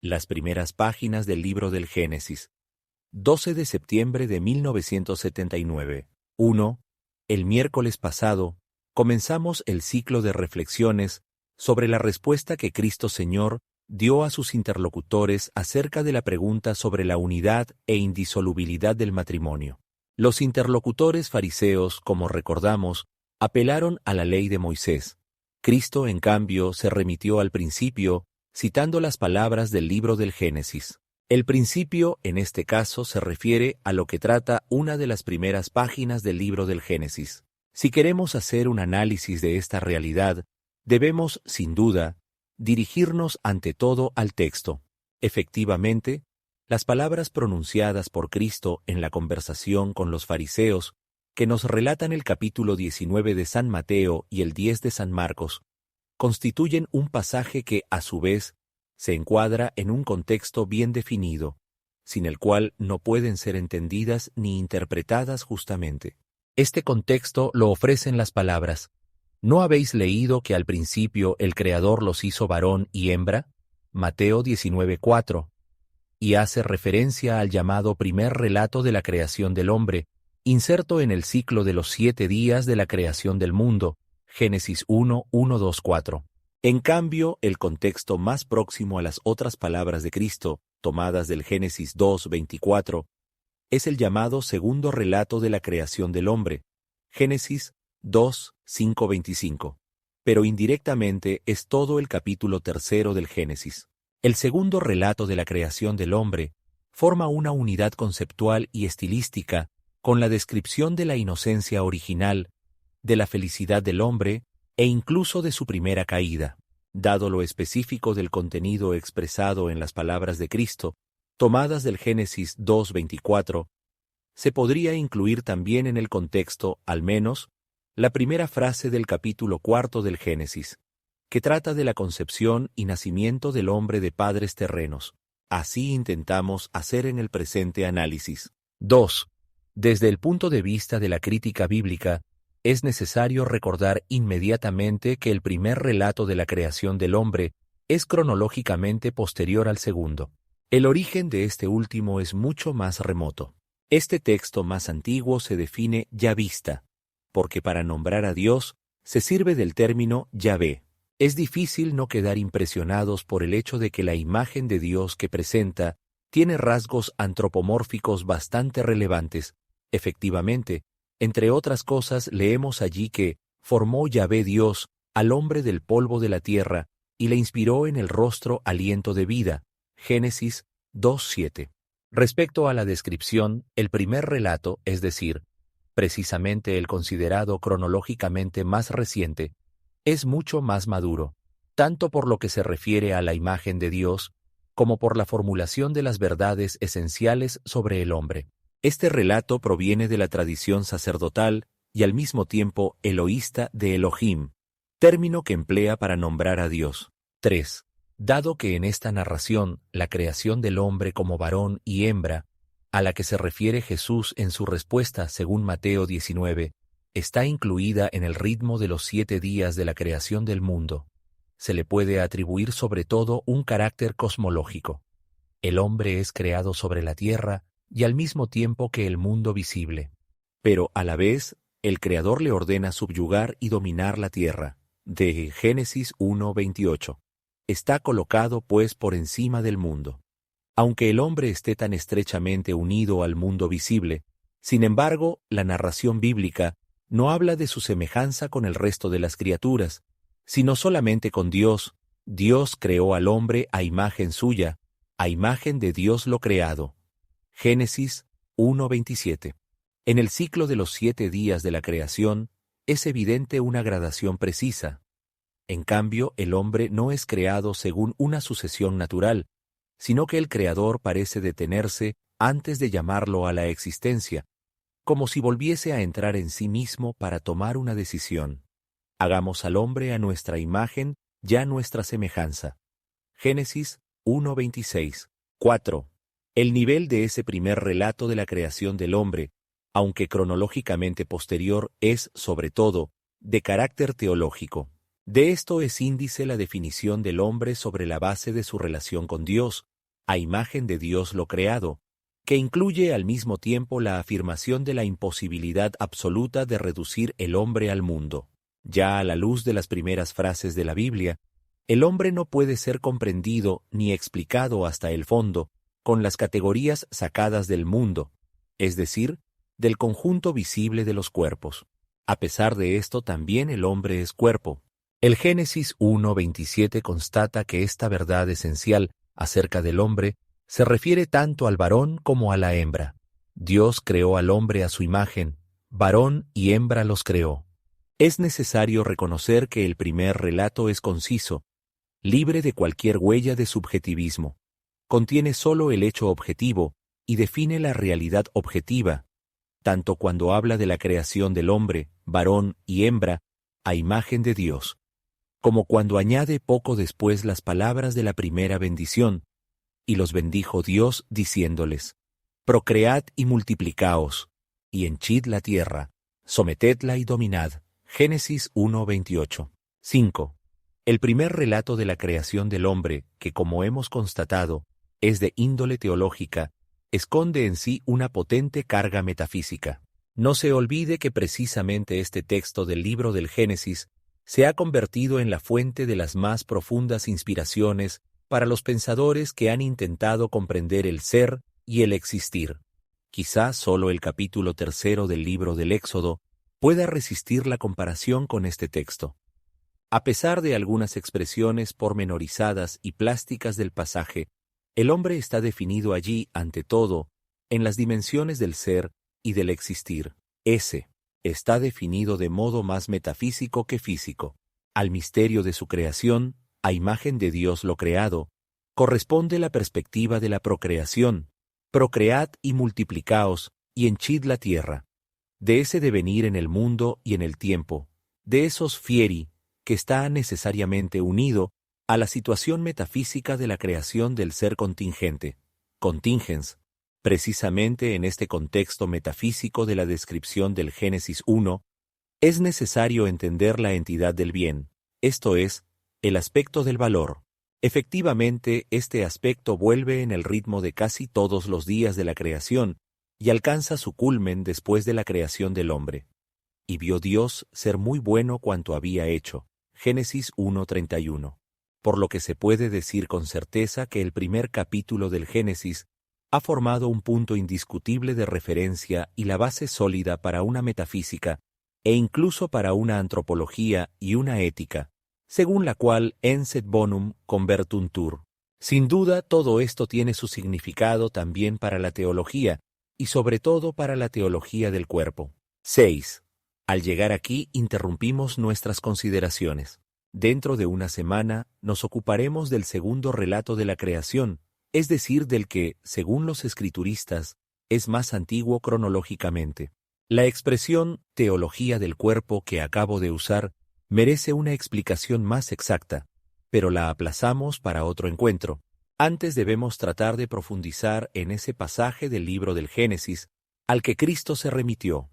Las primeras páginas del libro del Génesis. 12 de septiembre de 1979. 1. El miércoles pasado, comenzamos el ciclo de reflexiones sobre la respuesta que Cristo Señor dio a sus interlocutores acerca de la pregunta sobre la unidad e indisolubilidad del matrimonio. Los interlocutores fariseos, como recordamos, apelaron a la ley de Moisés. Cristo, en cambio, se remitió al principio, citando las palabras del libro del Génesis. El principio, en este caso, se refiere a lo que trata una de las primeras páginas del libro del Génesis. Si queremos hacer un análisis de esta realidad, debemos, sin duda, dirigirnos ante todo al texto. Efectivamente, las palabras pronunciadas por Cristo en la conversación con los fariseos, que nos relatan el capítulo 19 de San Mateo y el 10 de San Marcos, constituyen un pasaje que, a su vez, se encuadra en un contexto bien definido, sin el cual no pueden ser entendidas ni interpretadas justamente. Este contexto lo ofrecen las palabras: ¿no habéis leído que al principio el Creador los hizo varón y hembra? Mateo 19:4. Y hace referencia al llamado primer relato de la creación del hombre, inserto en el ciclo de los 7 días de la creación del mundo, Génesis 1, 1, 2, 4. En cambio, el contexto más próximo a las otras palabras de Cristo, tomadas del Génesis 2, 24, es el llamado segundo relato de la creación del hombre, Génesis 2, 5, 25. Pero indirectamente es todo el capítulo 3 del Génesis. El segundo relato de la creación del hombre forma una unidad conceptual y estilística con la descripción de la inocencia original, de la felicidad del hombre e incluso de su primera caída. Dado lo específico del contenido expresado en las palabras de Cristo, tomadas del Génesis 2:24, se podría incluir también en el contexto, al menos, la primera frase del capítulo 4 del Génesis, que trata de la concepción y nacimiento del hombre de padres terrenos. Así intentamos hacer en el presente análisis. 2. Desde el punto de vista de la crítica bíblica, es necesario recordar inmediatamente que el primer relato de la creación del hombre es cronológicamente posterior al segundo. El origen de este último es mucho más remoto. Este texto más antiguo se define Yahvista, porque para nombrar a Dios se sirve del término Yahvé. Es difícil no quedar impresionados por el hecho de que la imagen de Dios que presenta tiene rasgos antropomórficos bastante relevantes. Efectivamente, entre otras cosas, leemos allí que formó Yahvé Dios al hombre del polvo de la tierra y le inspiró en el rostro aliento de vida. Génesis 2:7. Respecto a la descripción, el primer relato, es decir, precisamente el considerado cronológicamente más reciente, es mucho más maduro, tanto por lo que se refiere a la imagen de Dios, como por la formulación de las verdades esenciales sobre el hombre. Este relato proviene de la tradición sacerdotal y al mismo tiempo eloísta de Elohim, término que emplea para nombrar a Dios. 3. Dado que en esta narración la creación del hombre como varón y hembra, a la que se refiere Jesús en su respuesta según Mateo 19, está incluida en el ritmo de los 7 días de la creación del mundo, se le puede atribuir sobre todo un carácter cosmológico. El hombre es creado sobre la tierra y al mismo tiempo que el mundo visible. Pero a la vez, el Creador le ordena subyugar y dominar la tierra. De Génesis 1:28. Está colocado, pues, por encima del mundo. Aunque el hombre esté tan estrechamente unido al mundo visible, sin embargo, la narración bíblica no habla de su semejanza con el resto de las criaturas, sino solamente con Dios. Dios creó al hombre a imagen suya, a imagen de Dios lo creado. Génesis 1:27. En el ciclo de los 7 días de la creación es evidente una gradación precisa. En cambio, el hombre no es creado según una sucesión natural, sino que el Creador parece detenerse antes de llamarlo a la existencia, como si volviese a entrar en sí mismo para tomar una decisión. Hagamos al hombre a nuestra imagen, ya nuestra semejanza. Génesis 1:26. 4. El nivel de ese primer relato de la creación del hombre, aunque cronológicamente posterior, es, sobre todo, de carácter teológico. De esto es índice la definición del hombre sobre la base de su relación con Dios, a imagen de Dios lo creado, que incluye al mismo tiempo la afirmación de la imposibilidad absoluta de reducir el hombre al mundo. Ya a la luz de las primeras frases de la Biblia, el hombre no puede ser comprendido ni explicado hasta el fondo con las categorías sacadas del mundo, es decir, del conjunto visible de los cuerpos. A pesar de esto, también el hombre es cuerpo. El Génesis 1:27 constata que esta verdad esencial acerca del hombre se refiere tanto al varón como a la hembra. Dios creó al hombre a su imagen, varón y hembra los creó. Es necesario reconocer que el primer relato es conciso, libre de cualquier huella de subjetivismo. Contiene solo el hecho objetivo y define la realidad objetiva, tanto cuando habla de la creación del hombre, varón y hembra, a imagen de Dios, como cuando añade poco después las palabras de la primera bendición, y los bendijo Dios diciéndoles: procread y multiplicaos, y henchid la tierra, sometedla y dominad. Génesis 1:28. 5. El primer relato de la creación del hombre, que como hemos constatado, es de índole teológica, esconde en sí una potente carga metafísica. No se olvide que precisamente este texto del libro del Génesis se ha convertido en la fuente de las más profundas inspiraciones para los pensadores que han intentado comprender el ser y el existir. Quizá solo el capítulo 3 del libro del Éxodo pueda resistir la comparación con este texto. A pesar de algunas expresiones pormenorizadas y plásticas del pasaje, el hombre está definido allí, ante todo, en las dimensiones del ser y del existir. Ese está definido de modo más metafísico que físico. Al misterio de su creación, a imagen de Dios lo creado, corresponde la perspectiva de la procreación. Procread y multiplicaos, y henchid la tierra. De ese devenir en el mundo y en el tiempo, de esos fieri, que está necesariamente unido a la situación metafísica de la creación del ser contingente, contingens. Precisamente en este contexto metafísico de la descripción del Génesis 1, es necesario entender la entidad del bien, esto es, el aspecto del valor. Efectivamente, este aspecto vuelve en el ritmo de casi todos los días de la creación y alcanza su culmen después de la creación del hombre. Y vio Dios ser muy bueno cuanto había hecho. Génesis 1:31. Por lo que se puede decir con certeza que el primer capítulo del Génesis ha formado un punto indiscutible de referencia y la base sólida para una metafísica e incluso para una antropología y una ética, según la cual ens et bonum convertuntur. Sin duda, todo esto tiene su significado también para la teología, y sobre todo para la teología del cuerpo. 6. Al llegar aquí, interrumpimos nuestras consideraciones. Dentro de una semana, nos ocuparemos del segundo relato de la creación, es decir, del que, según los escrituristas, es más antiguo cronológicamente. La expresión teología del cuerpo que acabo de usar merece una explicación más exacta, pero la aplazamos para otro encuentro. Antes debemos tratar de profundizar en ese pasaje del libro del Génesis al que Cristo se remitió.